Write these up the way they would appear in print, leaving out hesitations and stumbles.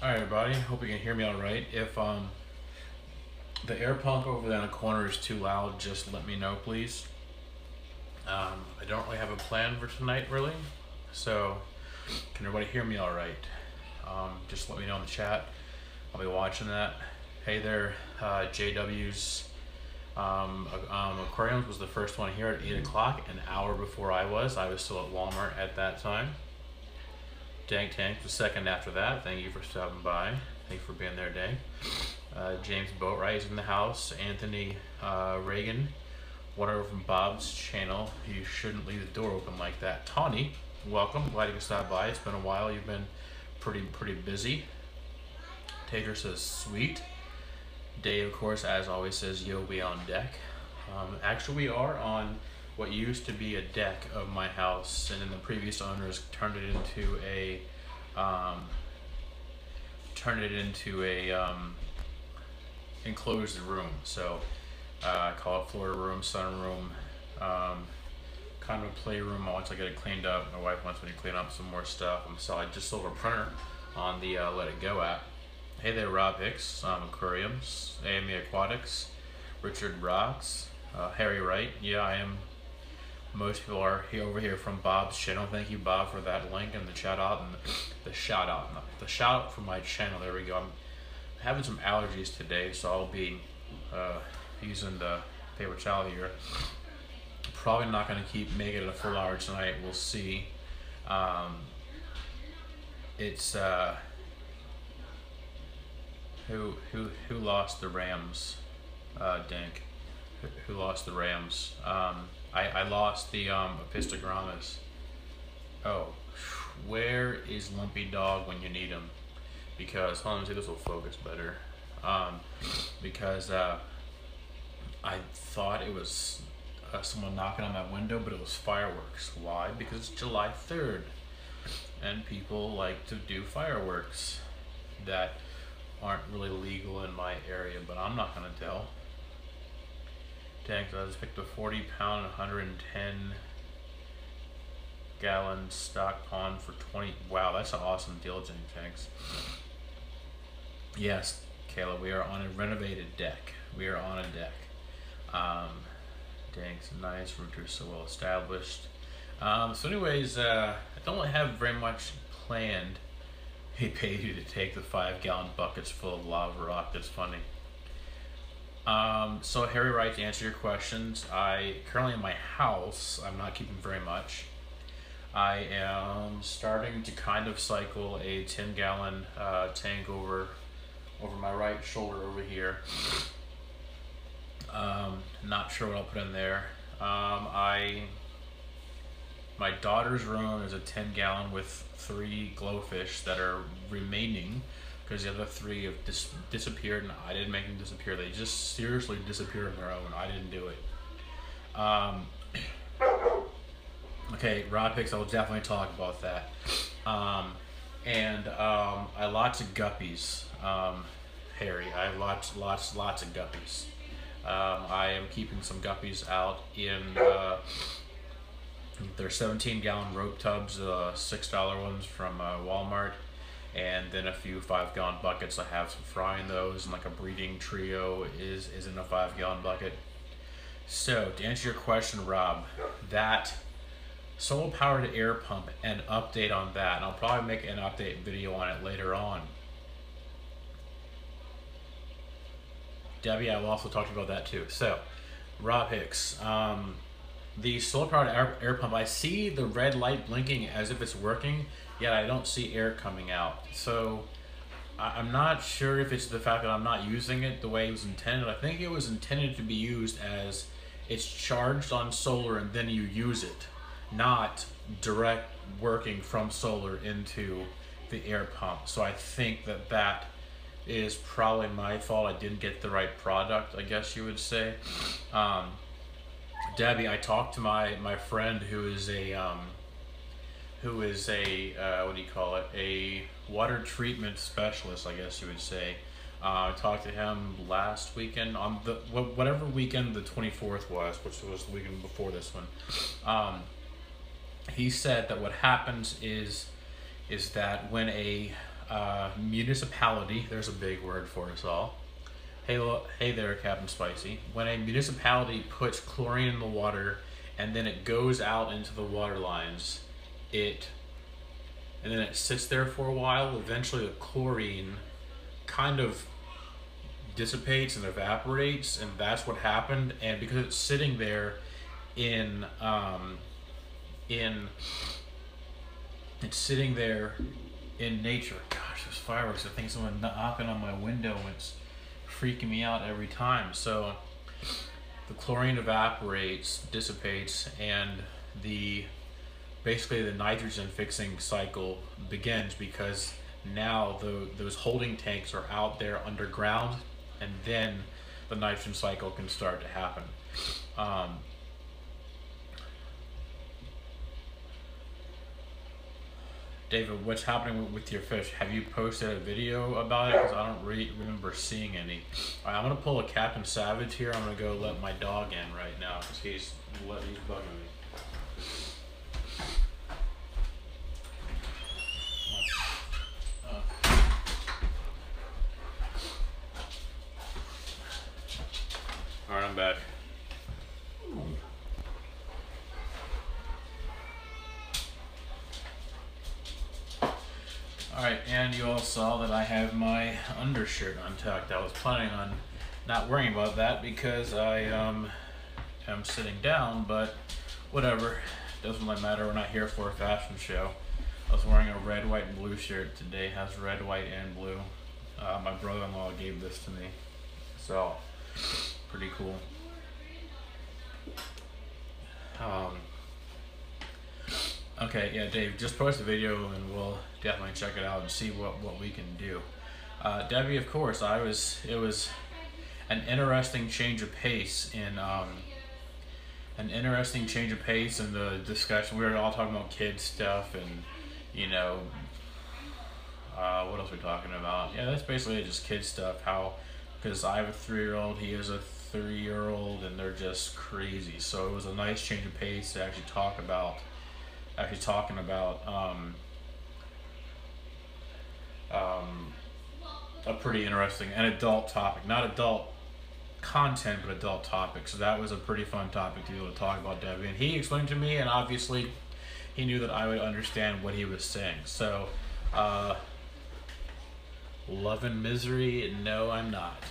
Alright everybody, hope you can hear me alright. If the air pump over there in the corner is too loud, just let me know please. I don't really have a plan for tonight really, so can everybody hear me alright? Just let me know in the chat. I'll be watching that. Hey there, JW's Aquariums was the first one here at 8 o'clock, an hour before I was still at Walmart at that time. Dank Tank the second after that. Thank you for stopping by. Thank you for being there, Dank. James Boatwright is in the house. Anthony Reagan, whatever from Bob's channel. You shouldn't leave the door open like that. Tawny, welcome. Glad you could stop by. It's been a while. You've been pretty busy. Tater says sweet. Dave, of course, as always, says you'll be on deck. Actually, we are on what used to be a deck of my house, and then the previous owners turned it into a enclosed room. So I call it Florida room, sun room, kind of a playroom. Once I get it cleaned up, my wife wants me to clean up some more stuff. So I just sold a printer on the Let It Go app. Hey there, Rob Hicks, Aquariums, AME Aquatics, Richard Rocks, Harry Wright. Yeah, I am. Most people are over here from Bob's channel. Thank you, Bob, for that link and the shout out the shout out for my channel. There we go. I'm having some allergies today, so I'll be using the paper towel here. Probably not going to keep making it a full hour tonight. We'll see. It's who lost the Rams? Dink. Who lost the Rams? I lost the Epistogrammas. Oh, where is Lumpy Dog when you need him? Because, hold on, let me see, this will focus better. Because I thought it was someone knocking on my window, but it was fireworks. Why? Because it's July 3rd, and people like to do fireworks that aren't really legal in my area, but I'm not gonna tell. Tank, I just picked a 40-pound, 110-gallon stock pond for 20. Wow, that's an awesome deal, Tanks. Yes, Kayla, we are on a renovated deck. We are on a deck. Tanks, nice. Routers so well established. So anyways, I don't really have very much planned. He paid you to take the 5-gallon buckets full of lava rock. That's funny. So Harry Wright, to answer your questions, I currently in my house, I'm not keeping very much. I am starting to kind of cycle a 10-gallon tank over my right shoulder over here. Not sure what I'll put in there. My daughter's room is a 10-gallon with 3 glowfish that are remaining, because the other 3 have disappeared, and I didn't make them disappear. They just seriously disappeared on their own. I didn't do it. Okay, Rob Hicks, I will definitely talk about that. I lots of guppies, Harry. I have lots of guppies. I am keeping some guppies out in they're 17-gallon rope tubs, $6 ones from Walmart. And then a few 5-gallon buckets. I have some frying those, and like a breeding trio is in a 5-gallon bucket. So to answer your question, Rob, that solar powered air pump, an update on that, and I'll probably make an update video on it later on. Debbie, I will also talk to you about that too. So, Rob Hicks, the solar powered air pump, I see the red light blinking as if it's working, yet I don't see air coming out. So I'm not sure if it's the fact that I'm not using it the way it was intended. I think it was intended to be used as it's charged on solar and then you use it, not direct working from solar into the air pump. So I think that is probably my fault. I didn't get the right product, I guess you would say. Debbie, I talked to my friend who is a what do you call it, a water treatment specialist, I guess you would say. I talked to him last weekend on the whatever weekend the 24th was, which was the weekend before this one. He said that what happens is that when a municipality, there's a big word for us all. Hey there, Captain Spicy. When a municipality puts chlorine in the water and then it goes out into the water lines, and then it sits there for a while, eventually the chlorine kind of dissipates and evaporates, and that's what happened. And because it's sitting there in nature. Gosh, there's fireworks. I think someone knocking on my window, and it's freaking me out every time. So the chlorine evaporates, dissipates, and basically the nitrogen fixing cycle begins, because now those holding tanks are out there underground, and then the nitrogen cycle can start to happen. David, what's happening with your fish? Have you posted a video about it? Because I don't remember seeing any. All right, I'm going to pull a Captain Savage here. I'm going to go let my dog in right now because he's bugging me. All right, I'm back. Alright, and you all saw that I have my undershirt untucked. I was planning on not worrying about that because I am sitting down, but whatever. Doesn't really matter. We're not here for a fashion show. I was wearing a red, white, and blue shirt today. It has red, white, and blue. My brother-in-law gave this to me. So, pretty cool. Okay, yeah, Dave, just post a video and we'll definitely check it out and see what we can do. Debbie, of course, it was an interesting change of pace in the discussion. We were all talking about kids stuff and, you know, what else are we talking about? Yeah, that's basically just kid stuff. Because I have a 3-year-old, he has a 3-year-old, and they're just crazy. So it was a nice change of pace to actually talking about a pretty interesting and adult topic, not adult content, but adult topic. So that was a pretty fun topic to be able to talk about, Debbie. And he explained to me, and obviously he knew that I would understand what he was saying. So, love and misery, no, I'm not.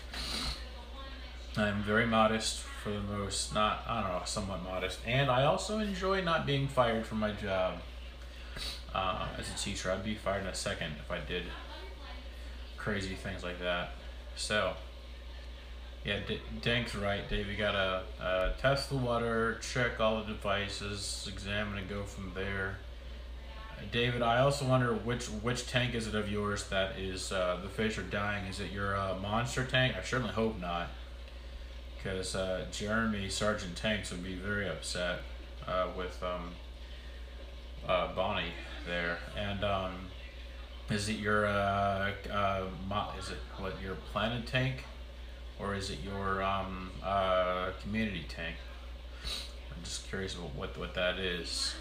I'm very modest for the most, somewhat modest. And I also enjoy not being fired from my job. As a teacher, I'd be fired in a second if I did crazy things like that. So, yeah, Dank's right, Dave. You gotta test the water, check all the devices, examine and go from there. David, I also wonder which tank is it of yours that is the fish are dying? Is it your monster tank? I certainly hope not, because Jeremy Sergeant Tanks would be very upset with Bonnie there. And is it your your planet tank, or is it your community tank? I'm just curious about what that is.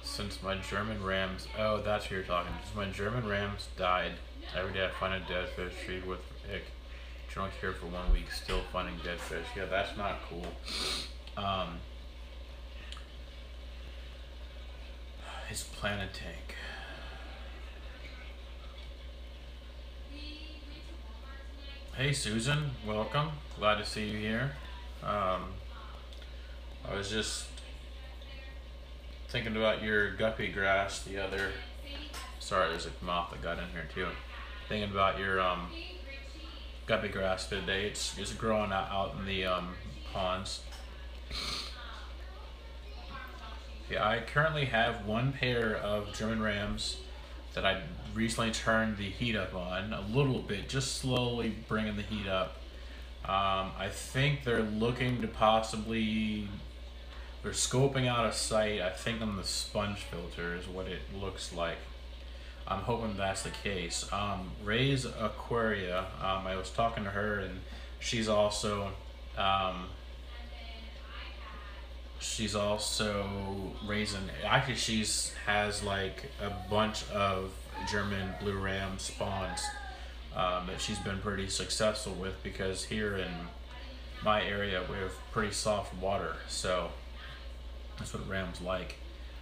Since my German rams, oh, that's what you're talking. Since my German rams died, every day I find a dead fish, treated with ick. Drunk here for 1 week, still finding dead fish. Yeah, that's not cool. His planet tank. Hey Susan, welcome. Glad to see you here. I was just thinking about your guppy grass the other. Sorry, there's a moth that got in here too. Thinking about your guppy grass today. It's growing out in the ponds. Yeah, I currently have one pair of German rams that I recently turned the heat up on a little bit, just slowly bringing the heat up. I think they're looking to possibly, they're scoping out a site, I think on the sponge filter is what it looks like. I'm hoping that's the case. Ray's Aquaria, I was talking to her, and she's also she's also raising. Actually, she's has like a bunch of German blue ram spawns that she's been pretty successful with, because here in my area we have pretty soft water, so that's what rams like.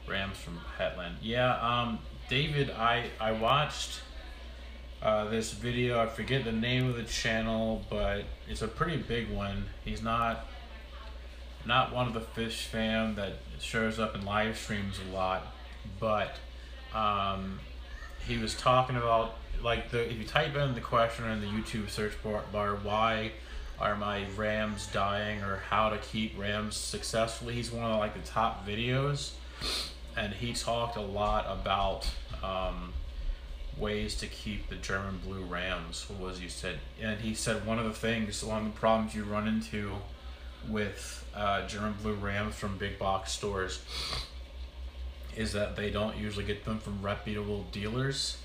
Rams from Hetland. Yeah, David, I watched this video. I forget the name of the channel, but it's a pretty big one. He's not one of the fish fam that shows up in live streams a lot, but he was talking about, like, if you type in the question in the YouTube search bar, why are my rams dying, or how to keep rams successfully, he's one of like the top videos, and he talked a lot about ways to keep the German blue rams. What was he said? And he said one of the problems you run into with German blue rams from big box stores is that they don't usually get them from reputable dealers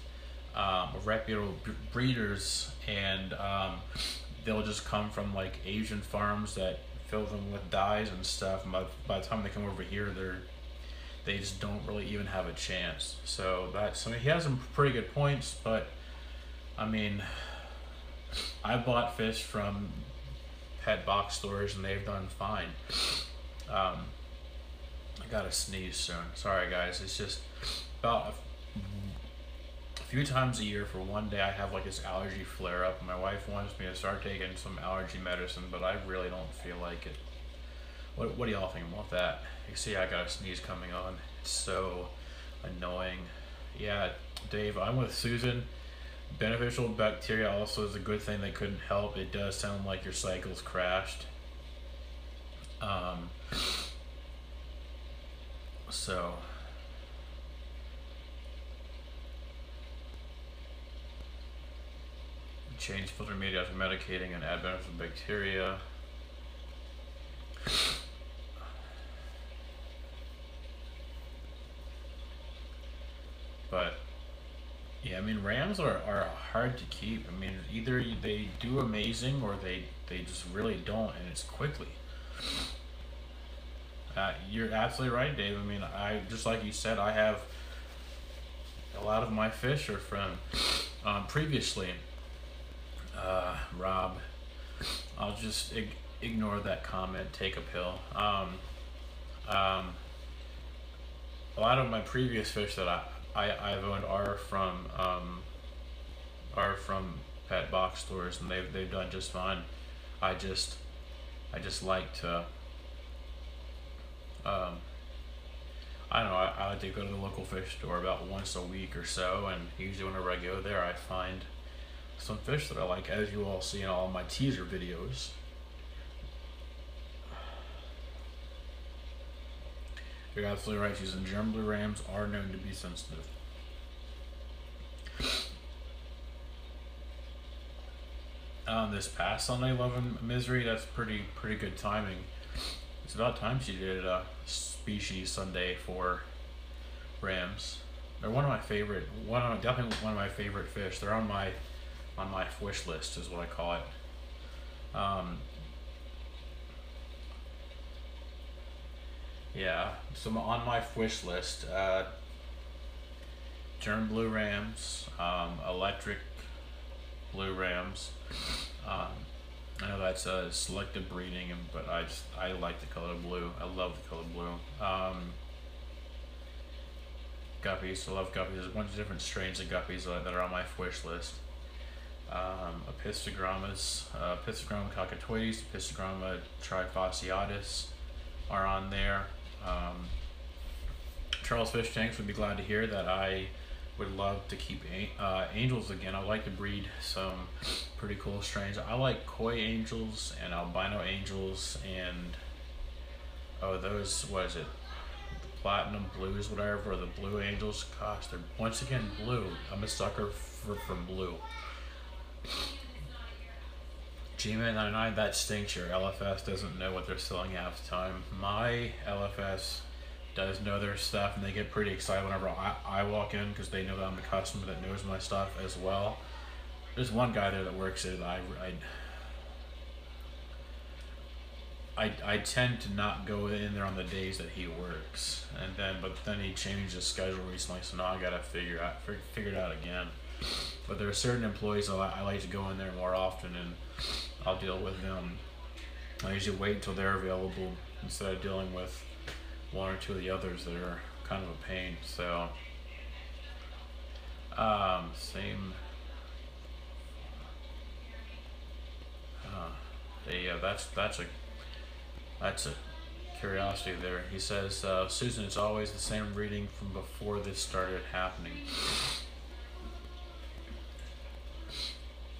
or reputable breeders, and they'll just come from like Asian farms that fill them with dyes and stuff, and by the time they come over here, they just don't really even have a chance. So he has some pretty good points, but I mean, I bought fish from pet box stores and they've done fine. I gotta sneeze soon. Sorry guys, it's just about a few times a year for one day I have like this allergy flare up, and my wife wants me to start taking some allergy medicine, but I really don't feel like it. What do y'all think about that? You see I got a sneeze coming on. It's so annoying. Yeah, Dave, I'm with Susan. Beneficial bacteria also is a good thing they couldn't help. It does sound like your cycle's crashed. So change filter media after medicating and add beneficial bacteria. But yeah, I mean, rams are hard to keep. I mean, either they do amazing or they just really don't, and it's quickly. You're absolutely right, Dave. I mean, I just like you said, I have a lot of my fish are from previously. Rob, I'll just ignore that comment. Take a pill. A lot of my previous fish that I've owned are from pet box stores, and they've done just fine. I just like to I don't know, I like to go to the local fish store about once a week or so, and usually whenever I go there I find some fish that I like, as you all see in all my teaser videos. You're absolutely right, Susan. German blue rams are known to be sensitive. This past Sunday, Love and Misery, that's pretty good timing. It's about time she did a species Sunday for rams. They're one of my favorite, definitely one of my favorite fish. They're on my wish list, is what I call it. Yeah, so on my wish list, German blue rams, electric blue rams. I know that's selective breeding, but I like the color blue. I love the color blue. Guppies, I love guppies. There's a bunch of different strains of guppies that are on my wish list. Apistogrammas, Apistogramma cockatoides, Apistogramma trifasciatus are on there. Charles Fish Tanks would be glad to hear that I would love to keep angels again. I'd like to breed some pretty cool strains. I like koi angels and albino angels and those, what is it, platinum blues, whatever, or the blue angels. Gosh, they're once again blue. I'm a sucker for blue. G-Man 99, that stinks. Your LFS doesn't know what they're selling half the time. My LFS does know their stuff, and they get pretty excited whenever I walk in, because they know that I'm the customer that knows my stuff as well. There's one guy there that works it. I tend to not go in there on the days that he works, and then he changed his schedule recently, so now I gotta figure it out again. But there are certain employees I like to go in there more often, and I'll deal with them. I usually wait until they're available instead of dealing with one or two of the others that are kind of a pain. So same. Yeah, that's a curiosity there. He says, Susan, it's always the same reading from before this started happening.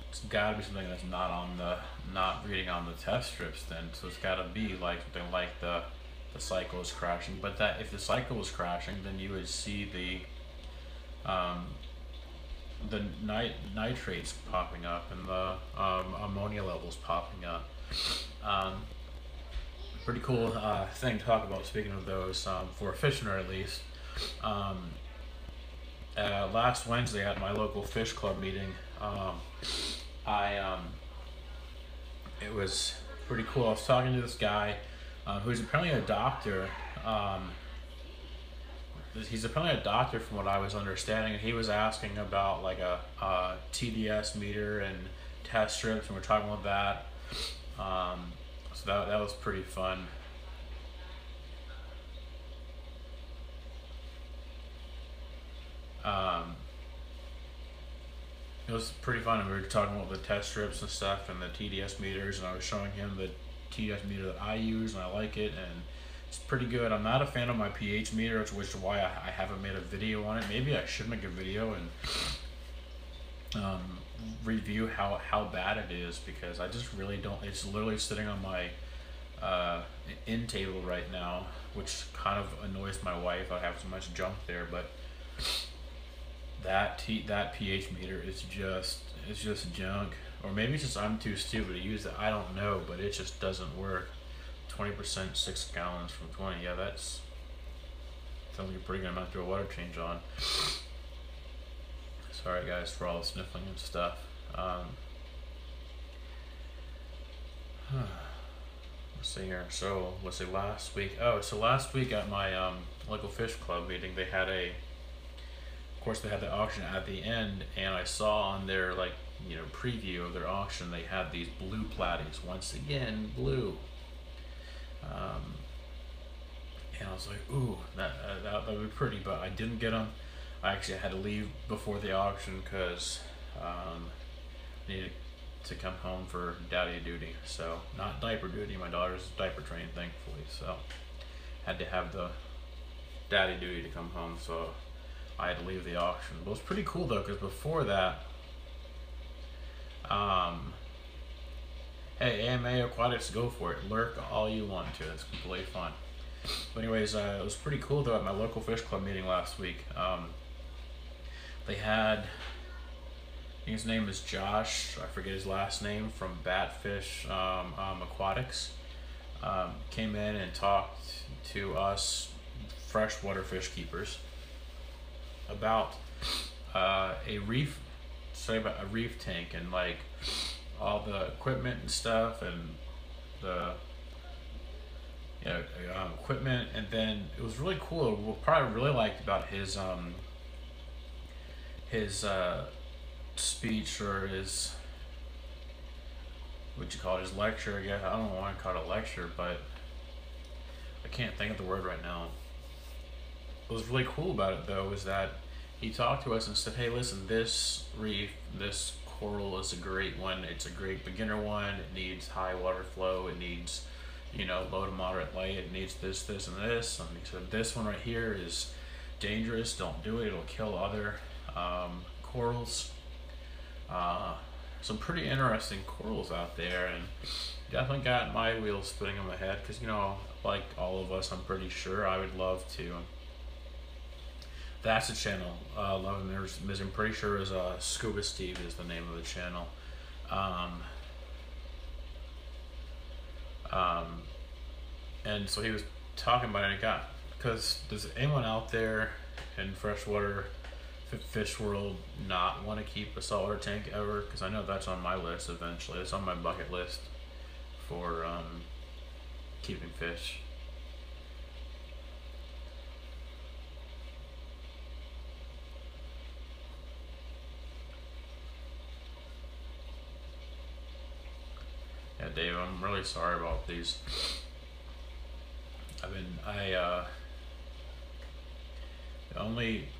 It's got to be something that's not reading on the test strips then. So it's got to be like something like the cycle is crashing. But that if the cycle was crashing, then you would see the nitrates popping up and the ammonia levels popping up. Pretty cool thing to talk about. Speaking of those, for a fisherman at least. Last Wednesday at my local fish club meeting, it was pretty cool. I was talking to this guy who's apparently a doctor. He's apparently a doctor from what I was understanding, and he was asking about like a TDS meter and test strips, and we're talking about that. So that was pretty fun. It was pretty fun. We were talking about the test strips and stuff and the TDS meters, and I was showing him the TDS meter that I use, and I like it, and it's pretty good. I'm not a fan of my pH meter, which is why I haven't made a video on it. Maybe I should make a video and review how bad it is, because I just really don't. It's literally sitting on my end table right now, which kind of annoys my wife. I have so much junk there, but that pH meter is just junk. Or maybe it's just I'm too stupid to use it. I don't know, but it just doesn't work. 20%, 6 gallons from 20. Yeah, that's sounds like a pretty good amount to do a water change on. Sorry guys for all the sniffling and stuff. Let's see here. So let's see. Last week. So last week at my local fish club meeting, they had of course, they had the auction at the end, and I saw on their preview of their auction, they had these blue platies. Once again, blue. And I was like, ooh, that would be pretty, but I didn't get them. I actually had to leave before the auction because I needed to come home for daddy duty. So not diaper duty. My daughter's diaper trained, thankfully. So had to have the daddy duty to come home. So I had to leave the auction. But it was pretty cool though, because before that, hey, AMA Aquatics, go for it. Lurk all you want to. It's completely fun. But anyways, it was pretty cool though at my local fish club meeting last week. They had, I think his name is Josh, I forget his last name, from Batfish Aquatics. Came in and talked to us freshwater fish keepers about a reef tank and like all the equipment and stuff, and the equipment. And then it was really cool. What part I really liked about his speech, or his, what you call it, his lecture, I guess. I don't know why I call it a lecture, but I can't think of the word right now. What was really cool about it though was that he talked to us and said, hey, listen, this reef, this coral is a great one. It's a great beginner one. It needs high water flow. It needs, low to moderate light. It needs this, this, and this. And he said, this one right here is dangerous. Don't do it. It'll kill other corals. Some pretty interesting corals out there, and definitely got my wheels spinning in my head, because like all of us, I'm pretty sure I would love to. That's the channel. Love and Misery. I'm pretty sure is Scuba Steve is the name of the channel. And so he was talking about it. Because does anyone out there in freshwater fish world not want to keep a saltwater tank ever? Because I know that's on my list eventually. It's on my bucket list for keeping fish. Yeah, Dave, I'm really sorry about these.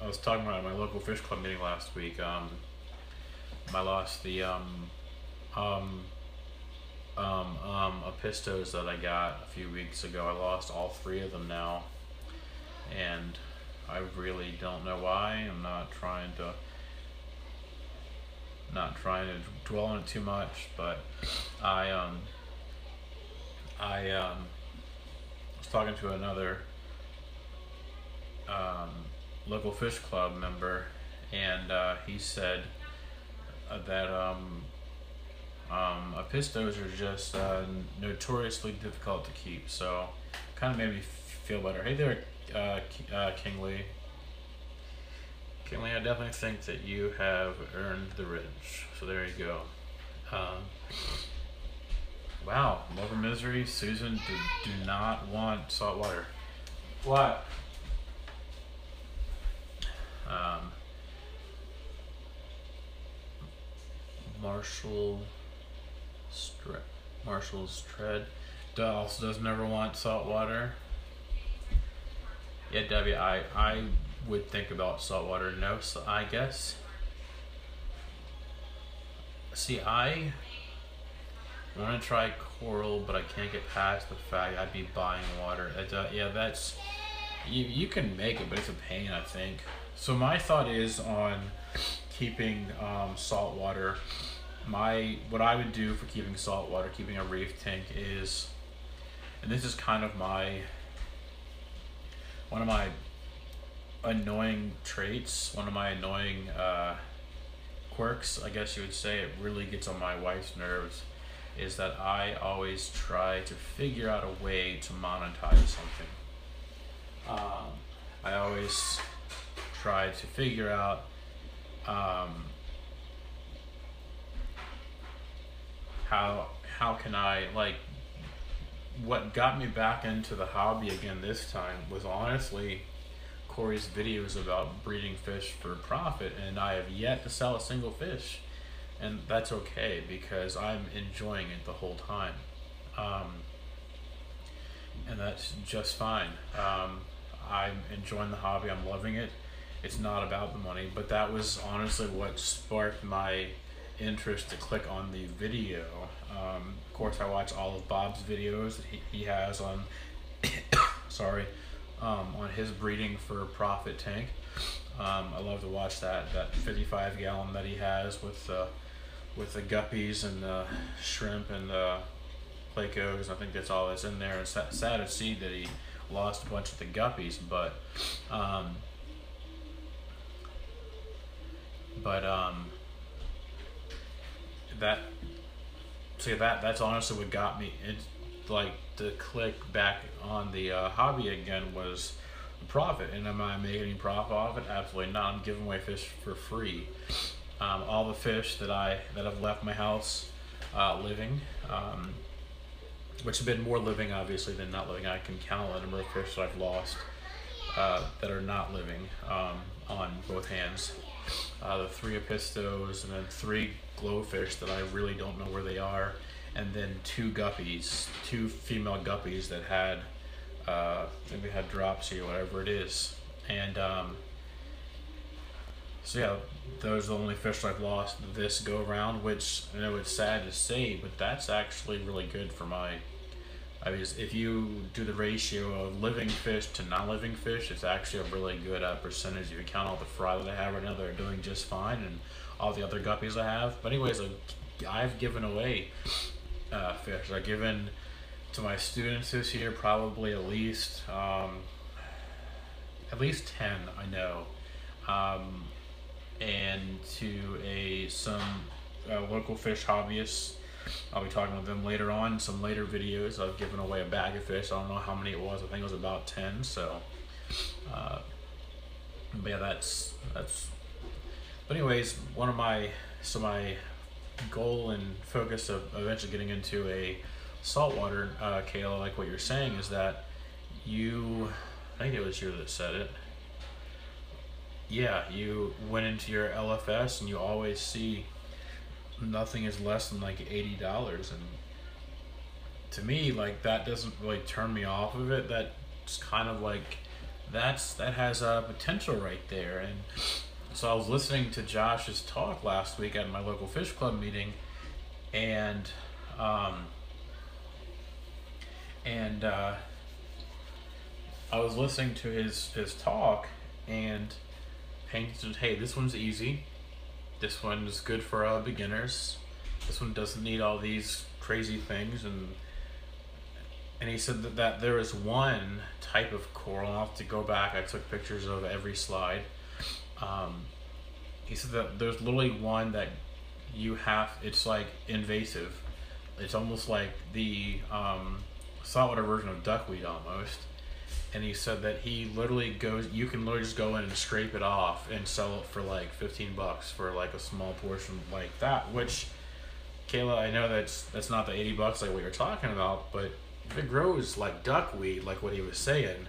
I was talking about my local fish club meeting last week. I lost the um, Apistos that I got a few weeks ago. I lost all three of them now, and I really don't know why. I'm not trying to dwell on it too much, but I was talking to another local fish club member, and he said that Apistos are just notoriously difficult to keep. So kind of made me feel better. Hey there, Kingly. Kingly, I definitely think that you have earned the ridge. So there you go. Wow, Love and Misery, Susan do not want salt water. What? Marshall's Tread also doesn't ever want salt water. Yeah, Debbie, I would think about salt water. No, so I guess. See, I want to try coral, but I can't get past the fact I'd be buying water. Yeah, that's you can make it, but it's a pain, I think. So my thought is on keeping salt water. What I would do for keeping salt water, keeping a reef tank is, and this is kind of one of my annoying traits, one of my annoying quirks, I guess you would say. It really gets on my wife's nerves, is that I always try to figure out a way to monetize something. I always try to figure out how can I, like, what got me back into the hobby again this time was honestly Corey's videos about breeding fish for profit, and I have yet to sell a single fish, and that's okay because I'm enjoying it the whole time, and that's just fine. I'm enjoying the hobby, I'm loving it. It's not about the money, but that was honestly what sparked my interest to click on the video. Of course, I watch all of Bob's videos that he has on on his breeding for profit tank. I love to watch that 55 gallon that he has with the guppies and the shrimp and the plecos. I think that's all that's in there. It's sad to see that he lost a bunch of the guppies, but that's honestly what got me to click back on the hobby again, was the profit. And am I making any profit off it? Absolutely not. I'm giving away fish for free. All the fish that have left my house living, which have been more living obviously than not living. I can count the number of fish that I've lost that are not living on both hands. The 3 Apistos, and then 3 glowfish that I really don't know where they are, and then 2 guppies, 2 female guppies that had maybe had dropsy or whatever it is. And so yeah, those are the only fish I've lost this go around, which I know it's sad to say, but that's actually really good for my, I mean, if you do the ratio of living fish to non-living fish, it's actually a really good percentage. If you count all the fry that I have right now, they're doing just fine, and all the other guppies I have. But anyways, I've given away fish. I've given to my students this year probably at least 10, I know, and to some local fish hobbyists. I'll be talking with them later on in some later videos. I've given away a bag of fish. I don't know how many it was. I think it was about 10. So, but yeah, that's. But anyways, my goal and focus of eventually getting into a saltwater, Kayla, like what you're saying is that I think it was you that said it. Yeah, you went into your LFS and you always see nothing is less than like $80, and to me, like that doesn't really turn me off of it. That's kind of like that has a potential right there. And so I was listening to Josh's talk last week at my local fish club meeting, and um, and I was listening to his talk and painted, hey, this one's easy. This one is good for beginners. This one doesn't need all these crazy things, and he said that there is one type of coral. I'll have to go back. I took pictures of every slide. Um, he said that there's literally one that it's like invasive. It's almost like the saltwater version of duckweed almost. And he said that you can literally just go in and scrape it off and sell it for like $15 for like a small portion like that, which, Kayla, I know that's not the $80 like what you're talking about, but if it grows like duckweed, like what he was saying,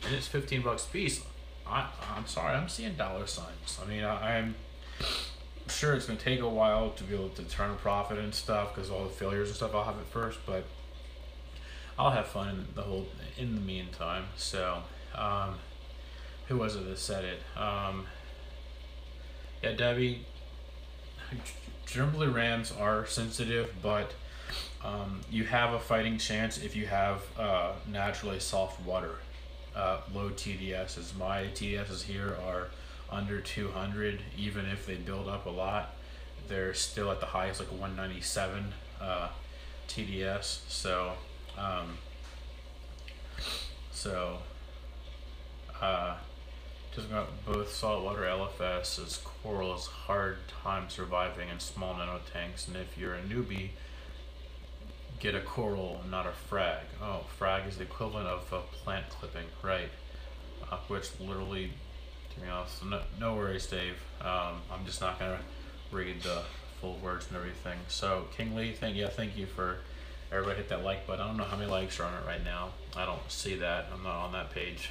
and it's $15 a piece, I'm sorry, I'm seeing dollar signs. I mean, I'm sure it's gonna take a while to be able to turn a profit and stuff because all the failures and stuff I'll have at first, but I'll have fun in the meantime. So, who was it that said it? Yeah, Debbie. German rams are sensitive, but you have a fighting chance if you have naturally soft water, low TDSs. My TDSs here are under 200. Even if they build up a lot, they're still at the highest, like 197 TDS. Just about both saltwater LFS coral is hard time surviving in small nano tanks, and if you're a newbie, get a coral, not a frag. Oh, frag is the equivalent of a plant clipping, right? Which literally, to be honest, no worries, Dave. I'm just not gonna read the full words and everything. So, King Lee, thank you for everybody hit that like button. I don't know how many likes are on it right now. I don't see that. I'm not on that page.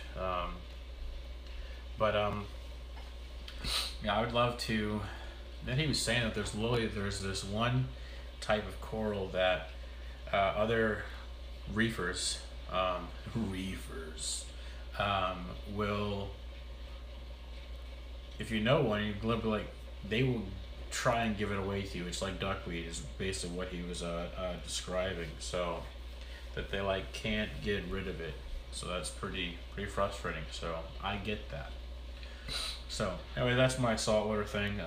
Yeah, I would love to. Then he was saying that there's this one type of coral that other reefers, will, if you know one, you literally like they will try and give it away to you. It's like duckweed is basically what he was describing. So that they like can't get rid of it. So that's pretty frustrating. So I get that. So anyway, that's my saltwater thing.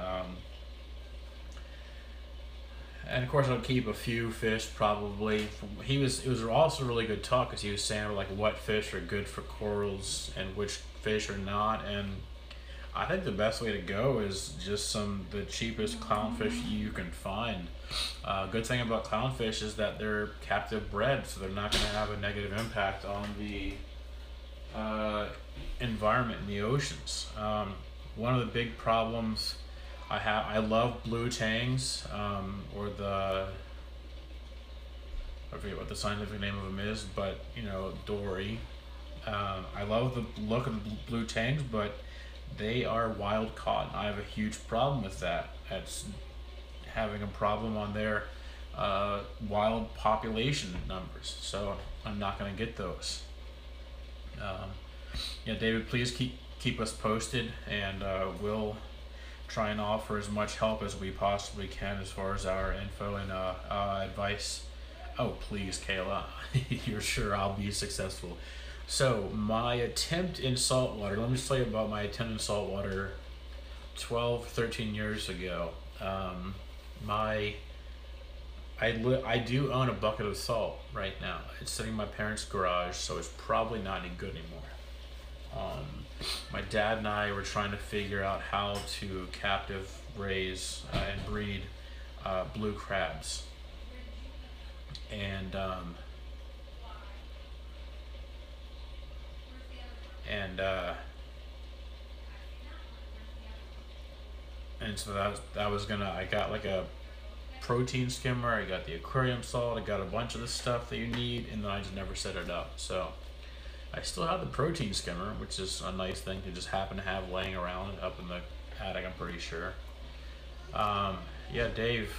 And of course, I'll keep a few fish probably. It was also really good talk because he was saying like what fish are good for corals and which fish are not. And I think the best way to go is just the cheapest clownfish you can find. Good thing about clownfish is that they're captive bred, so they're not going to have a negative impact on the environment in the oceans. One of the big problems I love blue tangs, or I forget what the scientific name of them is, but dory. I love the look of the blue tangs, but they are wild caught. I have a huge problem with that. That's having a problem on their wild population numbers, so I'm not going to get those. Yeah, David, please keep us posted, and we'll try and offer as much help as we possibly can as far as our info and advice. Oh, please, Kayla, you're sure I'll be successful. So my attempt in saltwater, let me just tell you about my attempt in saltwater 13 years ago. I do own a bucket of salt right now. It's sitting in my parents' garage, so it's probably not any good anymore. My dad and I were trying to figure out how to captive raise and breed blue crabs. And so I got like a protein skimmer, I got the aquarium salt, I got a bunch of the stuff that you need, and then I just never set it up. So I still have the protein skimmer, which is a nice thing to just happen to have laying around up in the attic, I'm pretty sure. Yeah, Dave,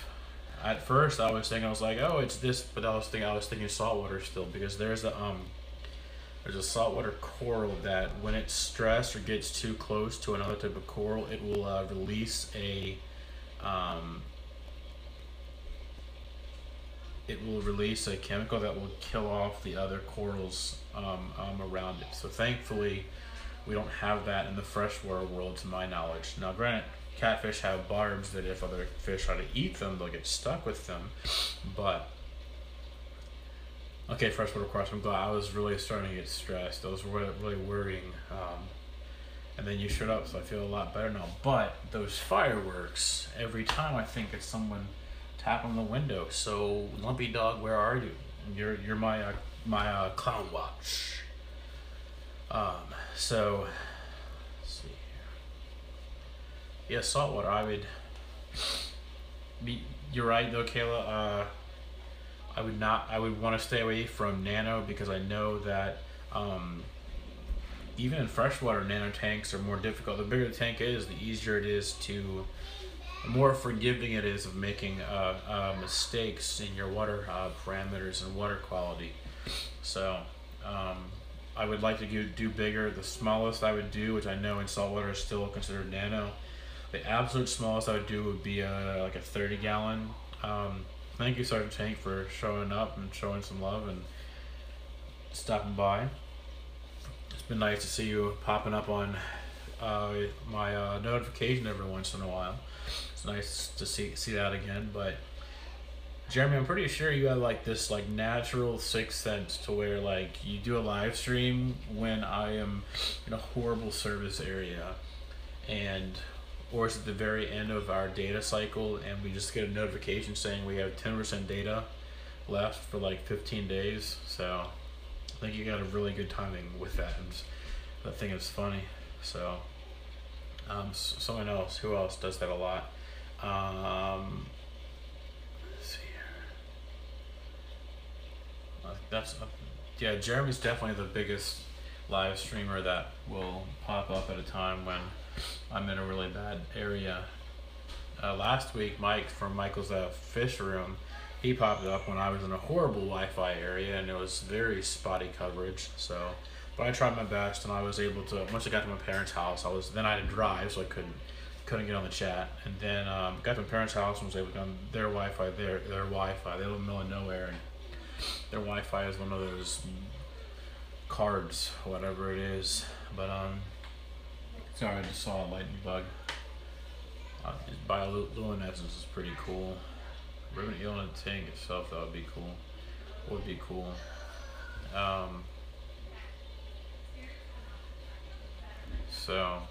at first I was thinking, I was like, oh, it's this, but I was thinking saltwater still, because there's a saltwater coral that when it's stressed or gets too close to another type of coral, it will release um, a chemical that will kill off the other corals around it. So thankfully, we don't have that in the freshwater world, to my knowledge. Now, granted, catfish have barbs that if other fish try to eat them, they'll get stuck with them. But okay, freshwater cross. I'm glad. I was really starting to get stressed. Those were really worrying. And then you showed up, so I feel a lot better now. But those fireworks, every time I think it's someone tapping on the window. So Lumpy Dog, where are you? You're my clown watch. So let's see here. Yeah, saltwater. I would be. You're right though, Kayla. I would not. I would want to stay away from nano, because I know that even in freshwater, nano tanks are more difficult. The bigger the tank is, the easier it is to, the more forgiving it is of making mistakes in your water parameters and water quality. So I would like to do bigger. The smallest I would do, which I know in saltwater is still considered nano, the absolute smallest I would do would be like a 30-gallon. Thank you, Sergeant Tank, for showing up and showing some love and stopping by. It's been nice to see you popping up on my notification every once in a while. It's nice to see that again. But Jeremy, I'm pretty sure you have like this like natural sixth sense to where like you do a live stream when I am in a horrible service area, or it's at the very end of our data cycle and we just get a notification saying we have 10% data left for like 15 days. So I think you got a really good timing with that, and I think it's funny. So someone else, who else does that a lot? Let's see here. Yeah, Jeremy's definitely the biggest live streamer that will pop up at a time when I'm in a really bad area. Last week, Mike from Michael's Fish Room, he popped up when I was in a horrible Wi-Fi area and it was very spotty coverage. So, but I tried my best and I was able to. Once I got to my parents' house, then I had to drive, so I couldn't get on the chat. And then got to my parents' house and was able to get on their Wi-Fi. Their Wi-Fi. They live in the middle of nowhere, and their Wi-Fi is one of those cards, whatever it is. But sorry, I just saw a lightning bug. Bioluminescence is pretty cool. Ribbon eel in a tank itself, that would be cool. Would be cool. So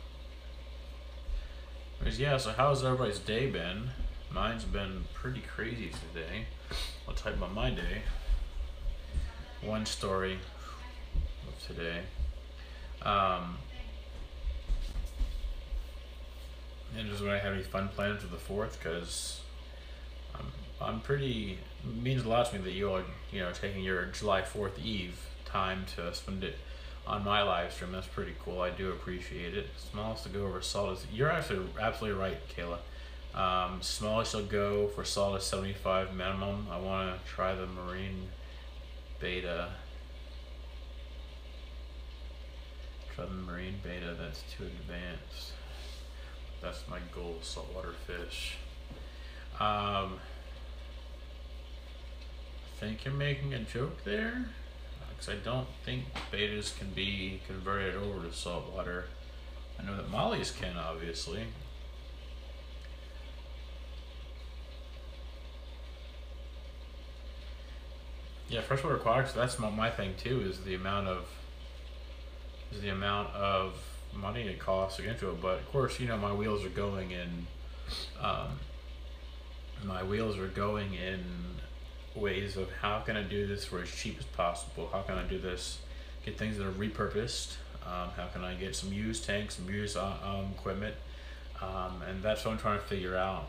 how's everybody's day been? Mine's been pretty crazy today. I'll tell you about my day. One story of today. And just when I have any fun plans for the 4th, because I'm pretty, it means a lot to me that you are, taking your July 4th Eve time to spend it on my live stream. That's pretty cool. I do appreciate it. Smallest to go over salt is, you're actually absolutely right, Kayla. Smallest I'll go for salt is 75 minimum. I want to try the marine beta. Try the marine beta, that's too advanced. That's my goal, saltwater fish. I think you're making a joke there, because I don't think betas can be converted over to saltwater. I know that mollies can, obviously. Yeah, freshwater aquatics, that's my thing too, is the amount of money it costs to get into it. But of course, my wheels are going in ways of how can I do this for as cheap as possible? How can I do this, get things that are repurposed? How can I get some used tanks, some used equipment? And that's what I'm trying to figure out.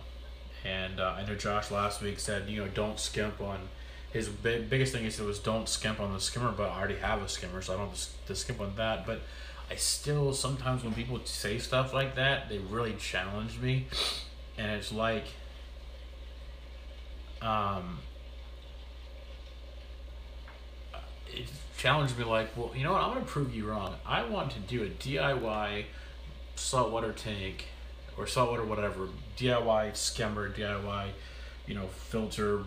And I know Josh last week said, don't skimp on his biggest thing he said was don't skimp on the skimmer, but I already have a skimmer, so I don't have to skimp on that. But I still, sometimes when people say stuff like that, they really challenge me. And it's like, it challenged me like, well, you know what, I'm going to prove you wrong. I want to do a DIY saltwater tank or saltwater whatever, DIY skimmer, DIY, filter,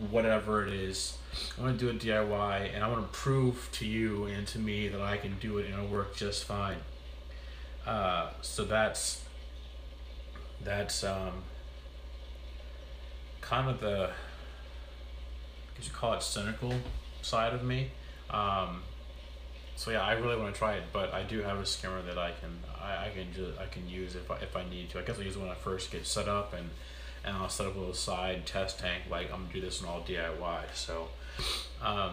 whatever it is. I want to do a DIY, and I want to prove to you and to me that I can do it and it'll work just fine. So that's kind of the, could you call it, cynical side of me. So yeah, I really want to try it, but I do have a skimmer that I can use if I need to. I guess I'll use it when I first get set up, and I'll set up a little side test tank. Like, I'm gonna do this in all DIY. So, all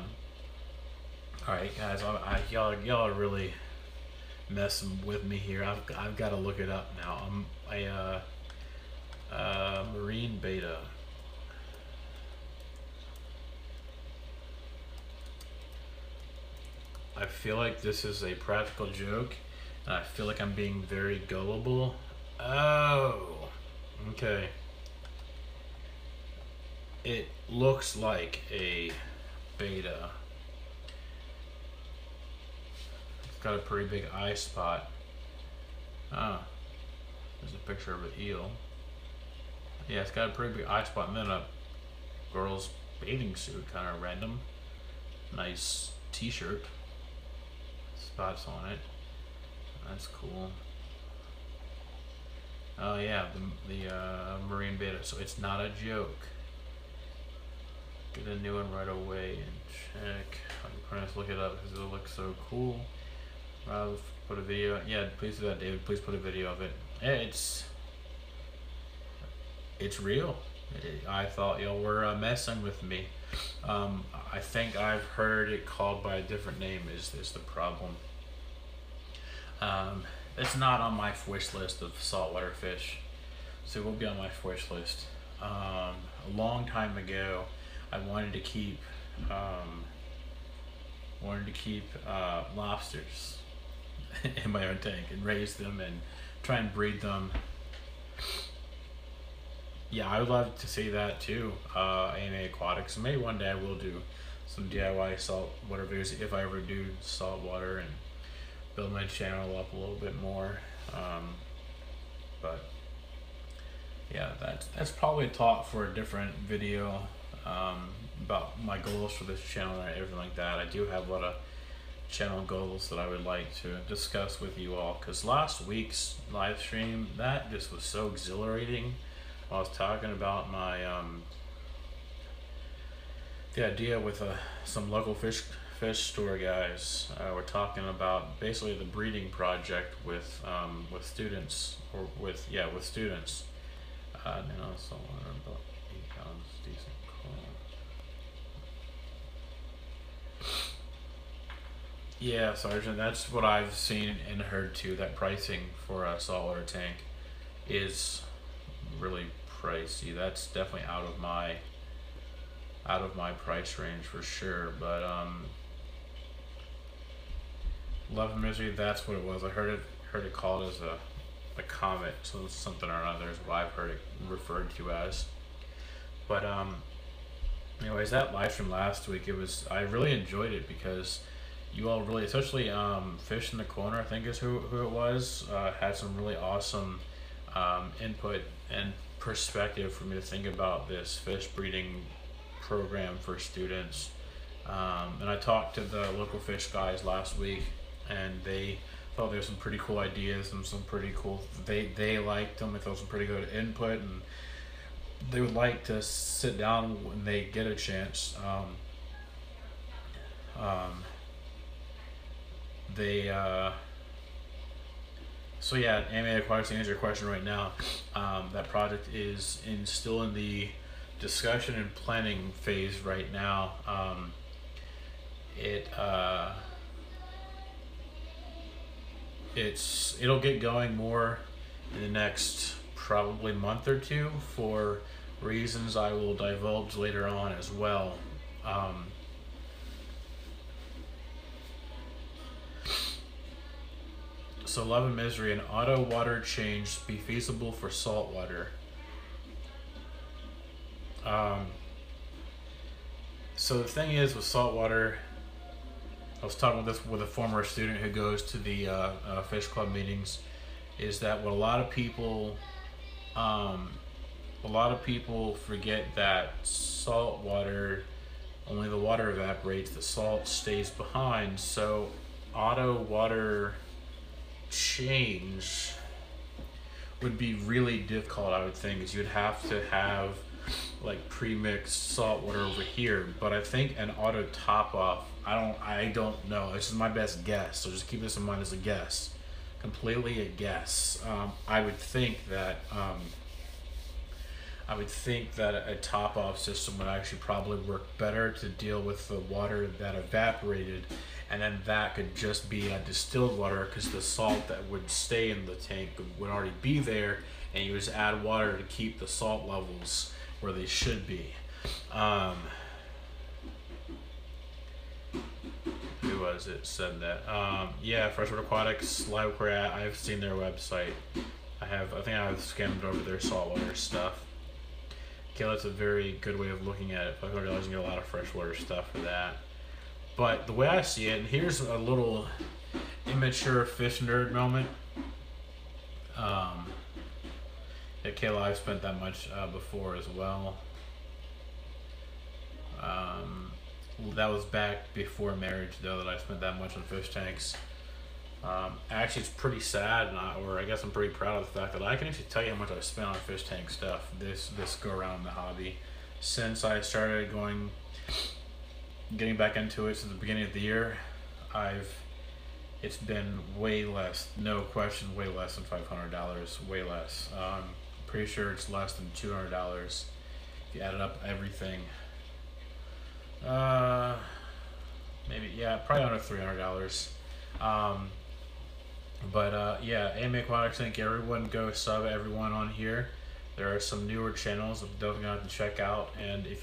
right, guys, y'all are really messing with me here. I've got to look it up now. Marine beta. I feel like this is a practical joke, and I feel like I'm being very gullible. Oh, okay. It looks like a beta. It's got a pretty big eye spot. Ah, there's a picture of an eel. Yeah, it's got a pretty big eye spot, and then a girl's bathing suit, kind of random. Nice t-shirt. Spots on it. That's cool. Oh yeah, the marine beta. So it's not a joke. Get a new one right away and check. I'm going to look it up because it looks so cool. Rob, put a video. Yeah, please do that, David. Please put a video of it. Yeah, it's real. I thought y'all were messing with me. I think I've heard it called by a different name. Is the problem? It's not on my wish list of saltwater fish, so it will be on my wish list. A long time ago, I wanted to keep lobsters in my own tank and raise them and try and breed them. Yeah, I would love to see that too. AMA Aquatics. Maybe one day I will do some DIY saltwater videos if I ever do saltwater and build my channel up a little bit more. But yeah, that's probably a talk for a different video, about my goals for this channel and everything like that. I do have a lot of channel goals that I would like to discuss with you all, because last week's live stream, that just was so exhilarating. I was talking about my the idea with some local fish store guys. We're talking about basically the breeding project with students, or with students. Now it's about 8 pounds, decent call. Yeah, Sergeant, that's what I've seen and heard too. That pricing for a saltwater tank is really pricey. That's definitely out of my price range for sure. But Love and Misery, that's what it was. I heard it called as a comet, so it's something or another is what I've heard it referred to as. But anyways, that live stream last week, I really enjoyed it because you all really, especially Fish in the Corner, I think is who it was, had some really awesome input and perspective for me to think about this fish breeding program for students. And I talked to the local fish guys last week, and they thought there were some pretty cool ideas and some pretty cool, they liked them. They thought some pretty good input, and they would like to sit down when they get a chance. So yeah, AMA Aquatics, to answer your question right now, that project is still in the discussion and planning phase right now. It'll get going more in the next probably month or two for reasons I will divulge later on as well. So Love and Misery, an auto water change be feasible for salt water. So the thing is with salt water, I was talking with this with a former student who goes to the fish club meetings, is that what a lot of people forget that salt water, only the water evaporates, the salt stays behind. So auto water change would be really difficult, I would think, is you'd have to have like pre-mixed salt water over here. But I think an auto top off, I don't know, this is my best guess, so just keep this in mind as a guess, completely a guess. I would think that a top off system would actually probably work better to deal with the water that evaporated, and then that could just be a distilled water, because the salt that would stay in the tank would already be there, and you just add water to keep the salt levels where they should be. Who was it said that? Yeah, Freshwater Aquatics, Live Crab. I've seen their website. I think I've skimmed over their saltwater stuff. Okay, that's a very good way of looking at it. I realize you get a lot of freshwater stuff for that. But the way I see it, and here's a little immature fish nerd moment. Yeah, Kayla, I've spent that much before as well. That was back before marriage, though, that I spent that much on fish tanks. Actually, it's pretty sad, or I guess I'm pretty proud of the fact that I can actually tell you how much I've spent on fish tank stuff this go around in the hobby. Since I started getting back into it since the beginning of the year, it's been way less, no question, way less than $500, way less. Pretty sure it's less than $200 if you added up everything. Maybe, yeah, probably under $300. Yeah, AMA Aquatics, thank you. Everyone go sub everyone on here. There are some newer channels that you're definitely gonna have to check out. And if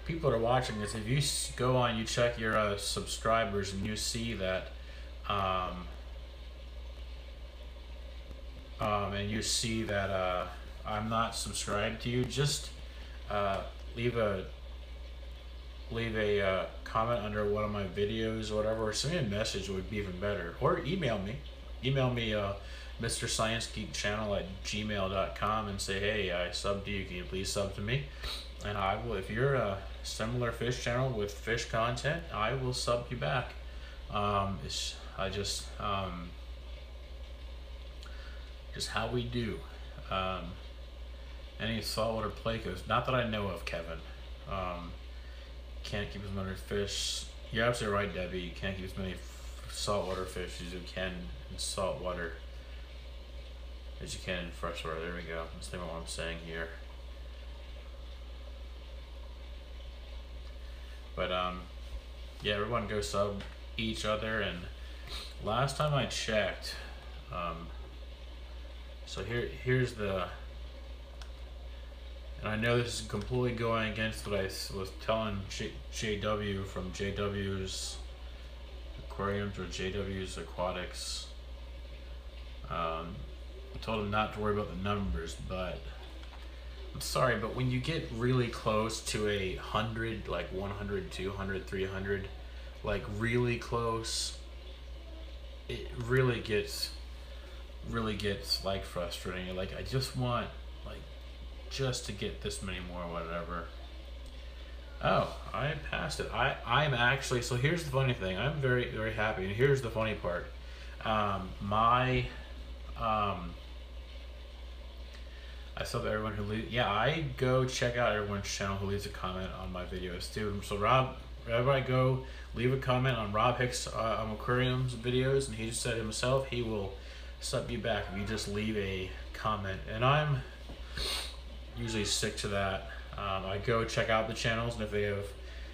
people that are watching this, if you go on, you check your subscribers, and you see that, I'm not subscribed to you, just leave a comment under one of my videos or whatever, or send me a message would be even better, or email me mrsciencegeekchannel@gmail.com and say, hey, I subbed to you, can you please sub to me? And I will, if you're a similar fish channel with fish content, I will sub you back. Just how we do. Any saltwater placos, not that I know of, Kevin. Can't keep as many fish. You're absolutely right, Debbie. You can't keep as many saltwater fish as you can in saltwater as you can in freshwater. There we go. That's what I'm saying here. But yeah, everyone go sub each other. And last time I checked, so here's the. And I know this is completely going against what I was telling JW from JW's Aquariums or JW's Aquatics. I told him not to worry about the numbers, but I'm sorry, but when you get really close to 100, like 100, 200, 300, like really close, it really gets like frustrating. Like, I just want, like, just to get this many more, whatever. Oh, I passed it. I'm actually, so here's the funny thing. I'm very, very happy. And here's the funny part. I sub everyone who leaves. Yeah, I go check out everyone's channel who leaves a comment on my videos too. So Rob, everybody go leave a comment on Rob Hicks Aquarium's videos, and he just said himself he will sub you back if you just leave a comment. And I'm usually stick to that. I go check out the channels, and if they have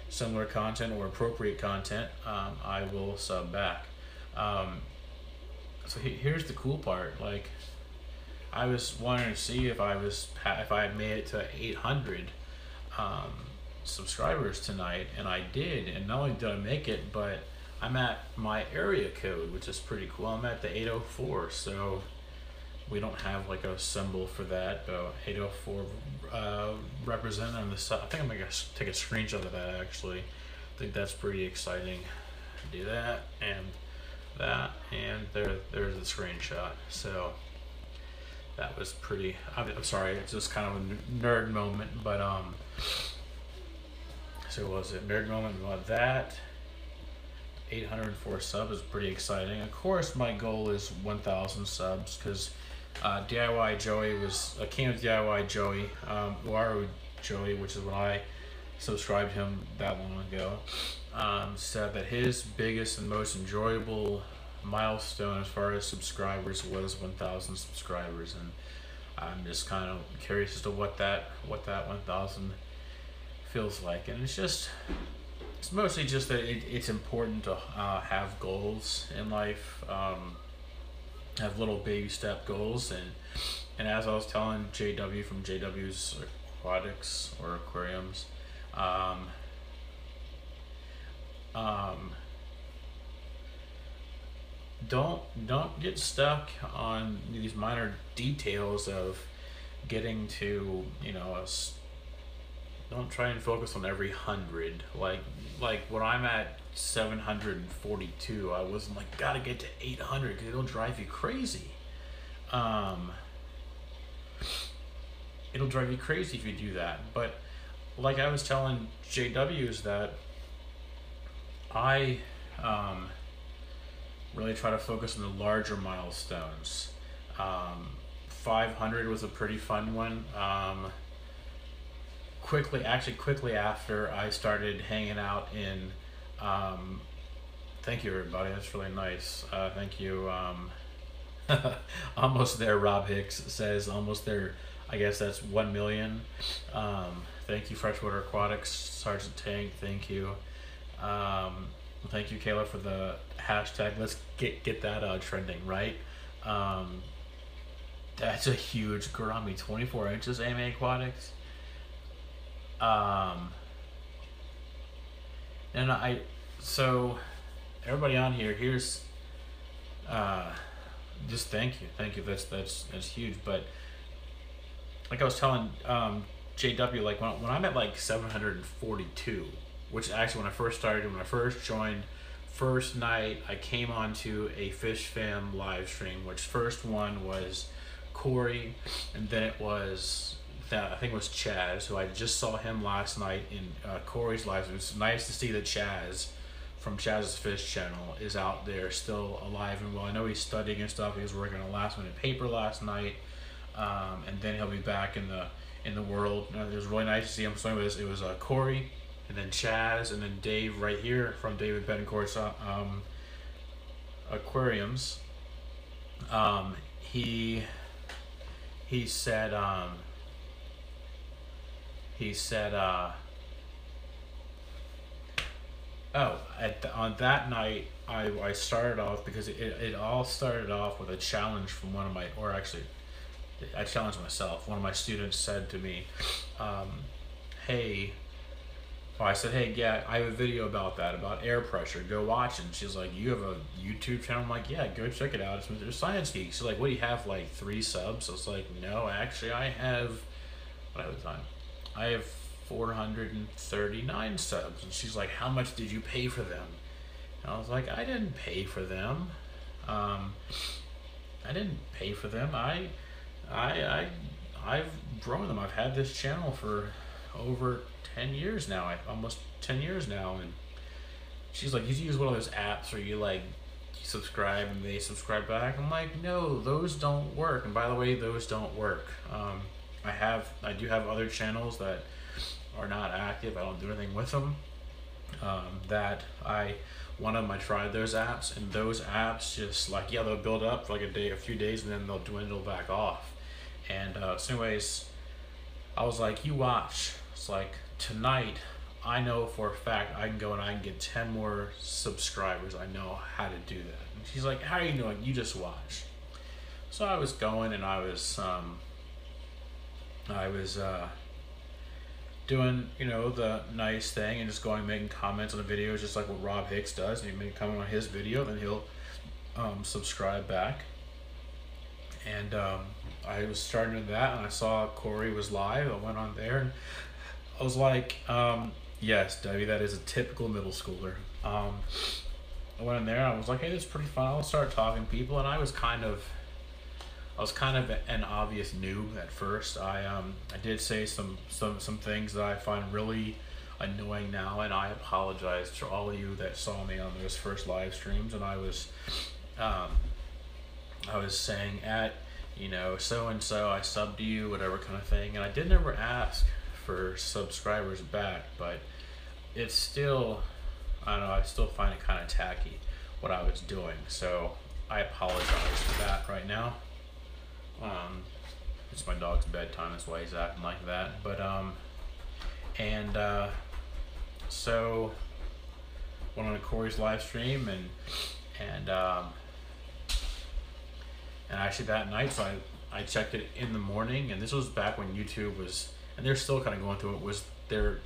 similar content or appropriate content, I will sub back. So here's the cool part. Like, I was wanting to see if I had made it to 800 um, subscribers tonight, and I did. And not only did I make it, but I'm at my area code, which is pretty cool. I'm at the 804, so we don't have like a symbol for that, but 804 represented on the side. I think I'm gonna take a screenshot of that actually. I think that's pretty exciting. Do that and there's the screenshot. So that was pretty. I'm sorry, it's just kind of a nerd moment, but so what was it? Nerd moment about that. 804 subs is pretty exciting. Of course, my goal is 1,000 subs because DIY Joey was came with DIY Joey, Waru Joey, which is when I subscribed him that long ago. Said that his biggest and most enjoyable milestone as far as subscribers was 1,000 subscribers, and I'm just kind of curious as to what that 1,000 feels like. And it's mostly just that it's important to have goals in life, have little baby step goals, and as I was telling JW from JW's Aquatics or Aquariums, don't get stuck on these minor details of getting to, don't try and focus on every 100. Like when I'm at 742, I wasn't like, gotta get to 800 because it'll drive you crazy. It'll drive you crazy if you do that. But like I was telling JW is that I really try to focus on the larger milestones. 500 was a pretty fun one. Quickly after I started hanging out in, thank you everybody, that's really nice. Thank you. Almost there, Rob Hicks says, almost there. I guess that's 1 million. Thank you, Freshwater Aquatics, Sergeant Tank, thank you. Thank you, Kayla, for the hashtag. Let's get that trending, right? That's a huge gourami, 24 inches, AMA Aquatics. And so everybody on here, here's just thank you, that's huge. But like I was telling JW, like when I'm at like 742, which actually when I first joined, first night I came onto a fishfam live stream, which first one was Corey, and then it was I think it was Chaz, who I just saw him last night in Corey's live stream. It's nice to see that Chaz from Chaz's Fish channel is out there still alive and well. I know he's studying and stuff. He was working on a last minute paper last night, and then he'll be back in the world. It was really nice to see him. So anyways, it was Corey, and then Chaz, and then Dave right here from David Bencourt's Aquariums. He said on that night I started off because it all started off with a challenge from one of my, or actually I challenged myself. One of my students said to me, I said, hey, yeah, I have a video about that, about air pressure, go watch it. And she's like, you have a YouTube channel? I'm like, yeah, go check it out, it's Mr. Science Geek. She's like, what, do you have like 3 subs? I was like, no, actually I have, what was time? I have 439 subs. And she's like, how much did you pay for them? And I was like, I didn't pay for them. I've grown them. I've had this channel for over 10 years now, almost 10 years now. And she's like, you use one of those apps where you like subscribe and they subscribe back? I'm like, no, those don't work. And by the way, those don't work. I do have other channels that are not active. I don't do anything with them. One of them I tried those apps, and those apps just like, yeah, they'll build up for like a few days, and then they'll dwindle back off. And so anyways, I was like, you watch. It's like, tonight I know for a fact I can go and I can get 10 more subscribers. I know how to do that. And she's like, how are you doing? You just watch. So I was going and I was doing, you know, the nice thing and just going making comments on the videos, just like what Rob Hicks does. And you make a comment on his video, then he'll subscribe back. And I was starting to that, and I saw Corey was live. I went on there, and I was like, yes, Debbie, that is a typical middle schooler. I went in there, and I was like, hey, this is pretty fun. I'll start talking to people, and I was kind of an obvious noob at first. I did say some things that I find really annoying now, and I apologize to all of you that saw me on those first live streams. And I was saying at, you know, so and so, I subbed to you, whatever kind of thing, and I did never ask for subscribers back, but it's still, I don't know, I still find it kind of tacky what I was doing. So I apologize for that right now. It's my dog's bedtime, that's why he's acting like that. But so went on Corey's live stream, and actually that night, so I checked it in the morning, and this was back when YouTube was, and they're still kind of going through it, was they're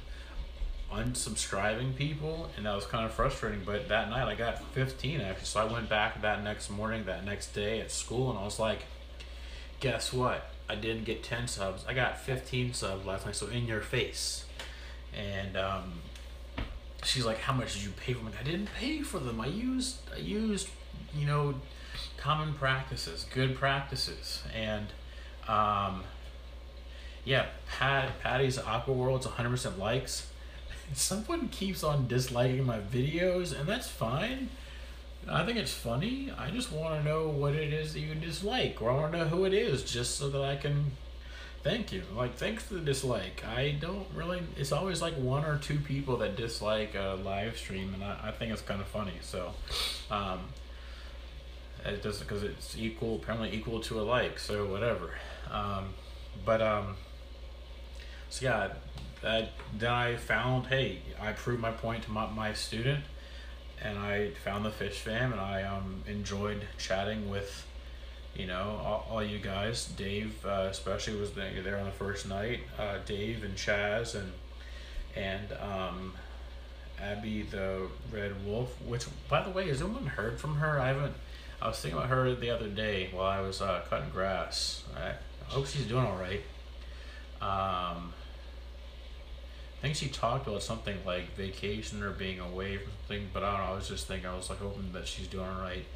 unsubscribing people, and that was kind of frustrating. But that night I got 15 actually, so I went back that next morning, that next day at school, and I was like, guess what? I didn't get 10 subs. I got 15 subs last night, so in your face. And she's like, how much did you pay for them? I didn't pay for them. I used, you know, common practices, good practices. And yeah, Patty's Aqua World's 100% likes. Someone keeps on disliking my videos, and that's fine. I think it's funny. I just want to know what it is that you dislike, or I want to know who it is, just so that I can thank you. Like, thanks for the dislike. I don't really, it's always like 1 or 2 people that dislike a live stream, and I think it's kind of funny. So it does, because it's equal, apparently equal to a like, so whatever. So yeah, then I found, hey, I proved my point to my student, and I found the Fish Fam, and I enjoyed chatting with, you know, all you guys. Dave especially was there on the first night. Dave and Chaz and Abby the Red Wolf, which, by the way, has anyone heard from her? I was thinking about her the other day while I was cutting grass. I hope she's doing all right. I think she talked about something like vacation or being away from something, but I don't know, I was just thinking, I was like hoping that she's doing all right.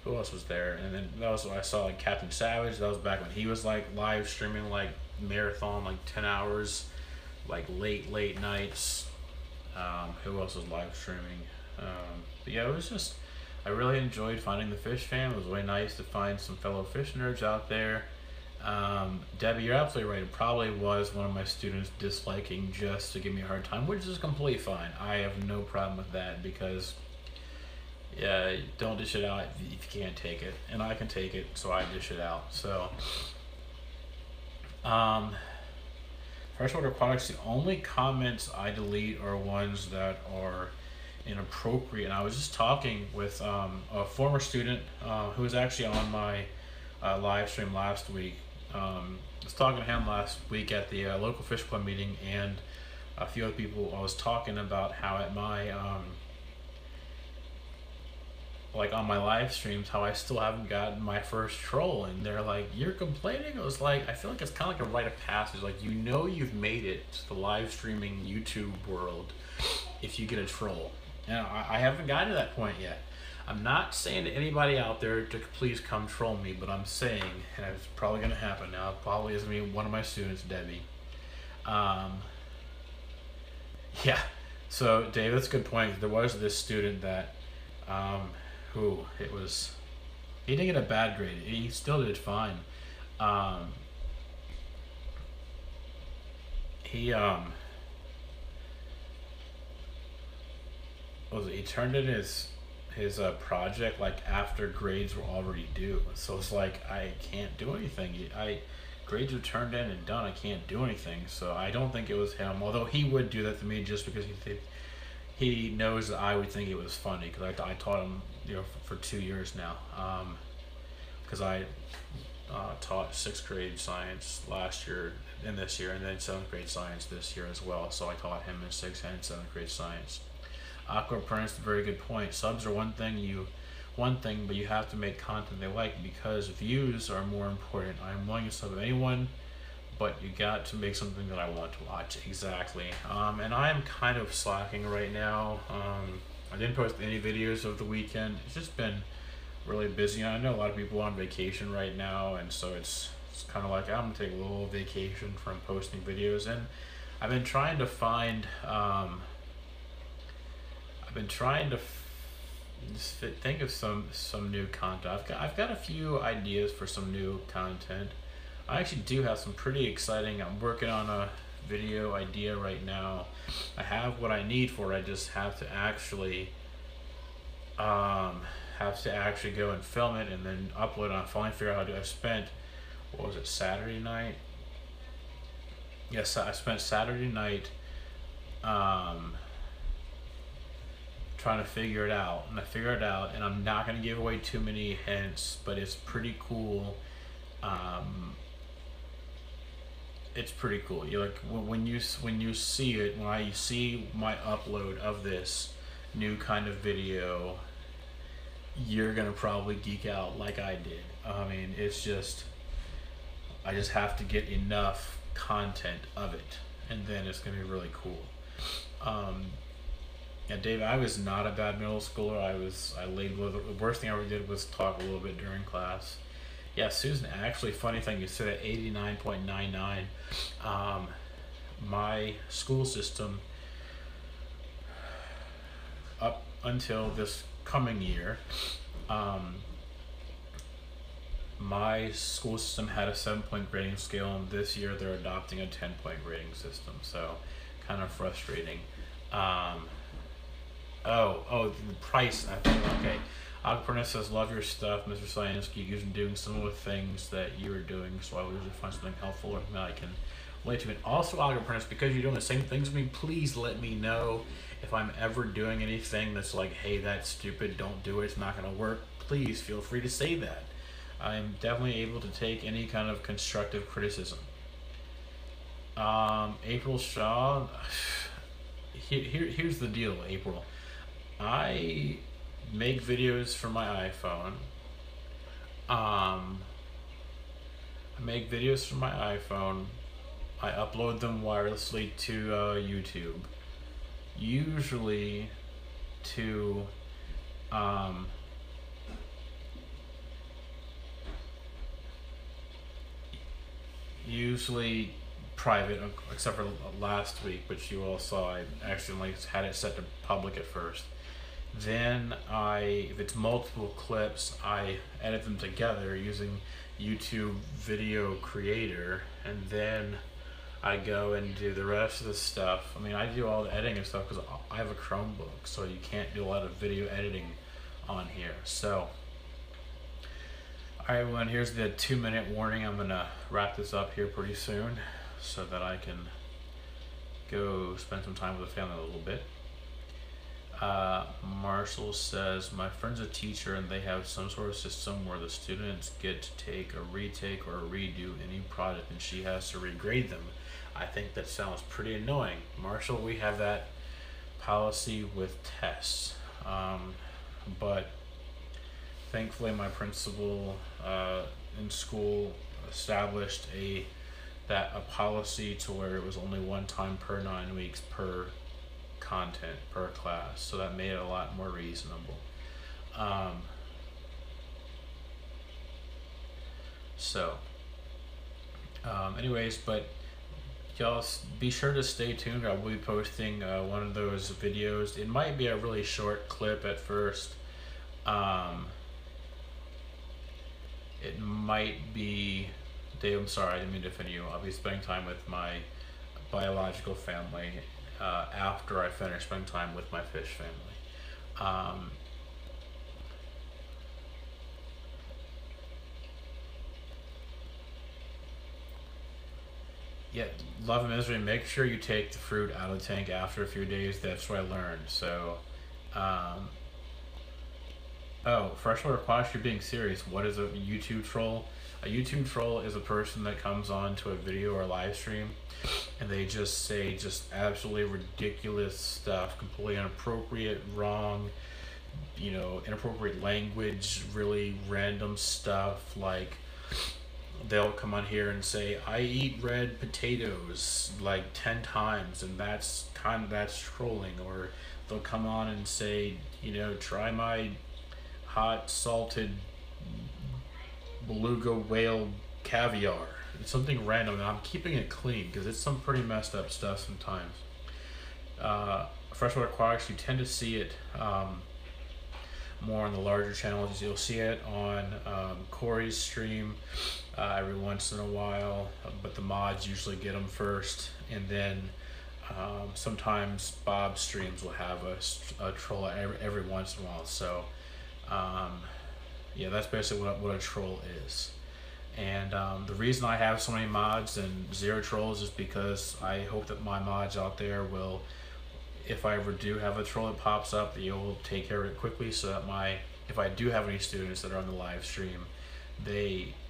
Who else was there? And then that was when I saw like Captain Savage. That was back when he was like live streaming like marathon, like 10 hours, like late nights. Who else was live streaming? But yeah, it was just, I really enjoyed finding the Fish Fam. It was really nice to find some fellow fish nerds out there. Debbie, you're absolutely right. It probably was one of my students disliking just to give me a hard time, which is completely fine. I have no problem with that, because yeah, don't dish it out if you can't take it, and I can take it, so I dish it out. So freshwater aquatics, the only comments I delete are ones that are inappropriate. And I was just talking with a former student who was actually on my live stream last week. I was talking to him last week at the local fish club meeting, and a few other people. I was talking about how at my like on my live streams, how I still haven't gotten my first troll, and they're like, you're complaining? I was like, I feel like it's kind of like a rite of passage. Like, you know, you've made it to the live streaming YouTube world if you get a troll. And I haven't gotten to that point yet. I'm not saying to anybody out there to please come troll me, but I'm saying, and it's probably going to happen now, it probably is going to be one of my students, Debbie. Yeah, so Dave, that's a good point. There was this student that, he didn't get a bad grade. He still did fine. He turned in his project like after grades were already due. So it's like, I can't do anything. Grades are turned in and done. I can't do anything. So I don't think it was him, although he would do that to me just because he knows that I would think it was funny, because I taught him, you know, for 2 years now, because taught 6th grade science last year and this year, and then 7th grade science this year as well. So I taught him in 6th and 7th grade science. Aquapreneur, a very good point. Subs are one thing, but you have to make content they like, because views are more important. I'm willing to sub anyone, but you got to make something that I want to watch. Exactly. And I'm kind of slacking right now. I didn't post any videos of the weekend. It's just been really busy. I know a lot of people are on vacation right now, and so it's kind of like I'm gonna take a little vacation from posting videos. And I've been trying to find think of some new content. I've got a few ideas for some new content. I actually do have some pretty exciting. I'm working on a video idea right now. I have what I need for it. I just have to actually go and film it and then upload it. I finally figured out how to do it. I spent, what was it, Saturday night? Yes, I spent Saturday night trying to figure it out, and I figured it out, and I'm not going to give away too many hints, but it's pretty cool. It's pretty cool. You like when you see it, when I see my upload of this new kind of video, you're gonna probably geek out like I did. I mean, it's just, I just have to get enough content of it, and then it's gonna be really cool. Yeah, Dave, I was not a bad middle schooler. I laid with it. The worst thing I ever did was talk a little bit during class. Yeah, Susan, actually, funny thing, you said at 89.99. My school system, up until this coming year, my school system had a 7-point grading scale, and this year they're adopting a 10-point grading system, so kind of frustrating. The price, I think, okay. Aquapreneur says, love your stuff, Mr. Sciansky. You're doing similar things that you were doing, so I will usually find something helpful or that I can relate to it. Also, Aquapreneur, because you're doing the same things as me, please let me know if I'm ever doing anything that's like, hey, that's stupid, don't do it, it's not going to work. Please feel free to say that. I'm definitely able to take any kind of constructive criticism. April Shaw, here's the deal, April. I make videos for my iPhone. I make videos for my iPhone. I upload them wirelessly to YouTube. Usually to usually private, except for last week, which you all saw. I accidentally had it set to public at first. Then if it's multiple clips, I edit them together using YouTube Video Creator, and then I go and do the rest of the stuff. I mean, I do all the editing and stuff because I have a Chromebook, so you can't do a lot of video editing on here. So, alright everyone, here's the 2-minute warning. I'm gonna wrap this up here pretty soon so that I can go spend some time with the family a little bit. Marshall says, my friend's a teacher and they have some sort of system where the students get to take a retake or redo any project and she has to regrade them. I think that sounds pretty annoying. Marshall, we have that policy with tests, but thankfully my principal in school established a policy to where it was only one time per 9 weeks per content per class, so that made it a lot more reasonable. Anyways, but y'all be sure to stay tuned. I will be posting one of those videos. It might be a really short clip at first. It might be, Dave, I'm sorry, I didn't mean to offend you. I'll be spending time with my biological family after I finish spending time with my fish family. Yeah, love and misery, make sure you take the fruit out of the tank after a few days. That's what I learned. So, oh, freshwater aquatics, you're being serious. What is a YouTube troll? A YouTube troll is a person that comes on to a video or a live stream and they just say just absolutely ridiculous stuff, completely inappropriate, wrong, you know, inappropriate language, really random stuff. Like they'll come on here and say, I eat red potatoes like 10 times, and that's trolling. Or they'll come on and say, you know, try my hot salted beluga whale caviar. It's something random, and I'm keeping it clean because it's some pretty messed up stuff sometimes. Freshwater aquatics, you tend to see it more on the larger channels. You'll see it on Corey's stream every once in a while, but the mods usually get them first, and then sometimes Bob's streams will have a troll every once in a while. So yeah, that's basically what a troll is. And the reason I have so many mods and 0 trolls is because I hope that my mods out there will, if I ever do have a troll that pops up, that you'll take care of it quickly, so that if I do have any students that are on the live stream,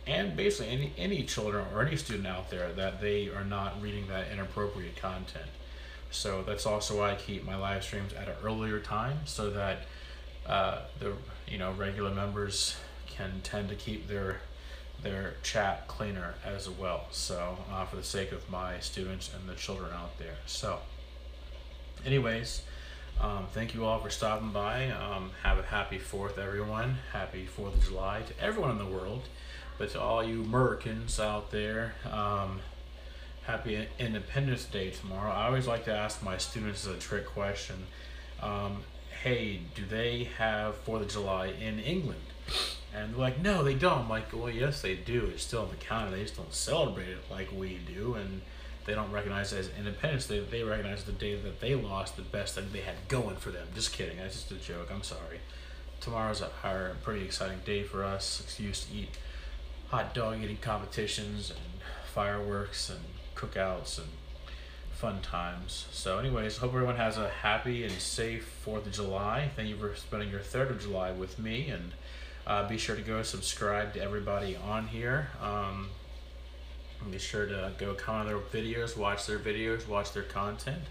and basically any children or any student out there, that they are not reading that inappropriate content. So that's also why I keep my live streams at an earlier time, so that the regular members can tend to keep their chat cleaner as well. So for the sake of my students and the children out there. So anyways, thank you all for stopping by. Have a happy 4th, everyone. Happy 4th of July to everyone in the world, but to all you Americans out there, happy Independence Day tomorrow. I always like to ask my students a trick question. Hey, do they have 4th of July in England? And they're like, no, they don't. I'm like, well, yes, they do. It's still in the county. They just don't celebrate it like we do, and they don't recognize it as Independence Day. They recognize the day that they lost the best thing they had going for them. Just kidding. That's just a joke. I'm sorry. Tomorrow's a pretty exciting day for us. Excuse to eat hot dog eating competitions and fireworks and cookouts and fun times. So anyways, hope everyone has a happy and safe 4th of July. Thank you for spending your 3rd of July with me, and be sure to go subscribe to everybody on here. Be sure to go comment on their videos, watch their videos, watch their content.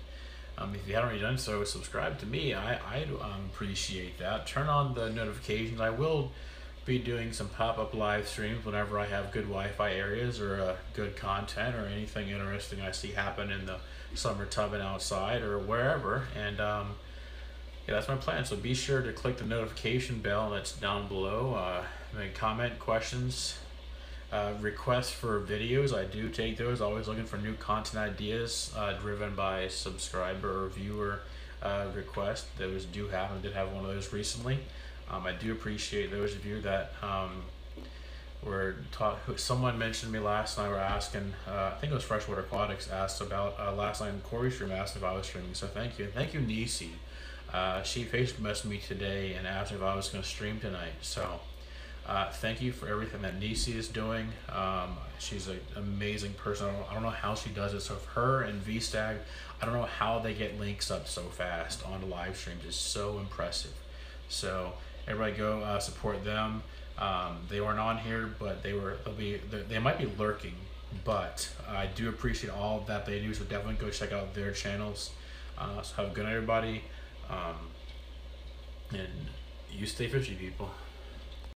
If you haven't already done so, subscribe to me. I appreciate that. Turn on the notifications. I will be doing some pop-up live streams whenever I have good Wi-Fi areas or good content or anything interesting I see happen in the summer tubbing outside or wherever. And yeah, that's my plan. So be sure to click the notification bell that's down below. Make comment, questions, requests for videos. I do take those. Always looking for new content ideas driven by subscriber or viewer requests. Those do happen. I did have one of those recently. I do appreciate those of you that someone mentioned me last night. We're asking, I think it was Freshwater Aquatics, asked about last night in Corey's stream, asked if I was streaming. So thank you. Thank you, Nisi. She Facebook messaged me today and asked if I was going to stream tonight. So thank you for everything that Nisi is doing. She's an amazing person. I don't know how she does it. So if her and VStag, I don't know how they get links up so fast on the live streams. It's so impressive. So everybody go support them. They weren't on here, but they might be lurking, but I do appreciate all that they do. So definitely go check out their channels. So have a good night, everybody. And you stay fishy, people.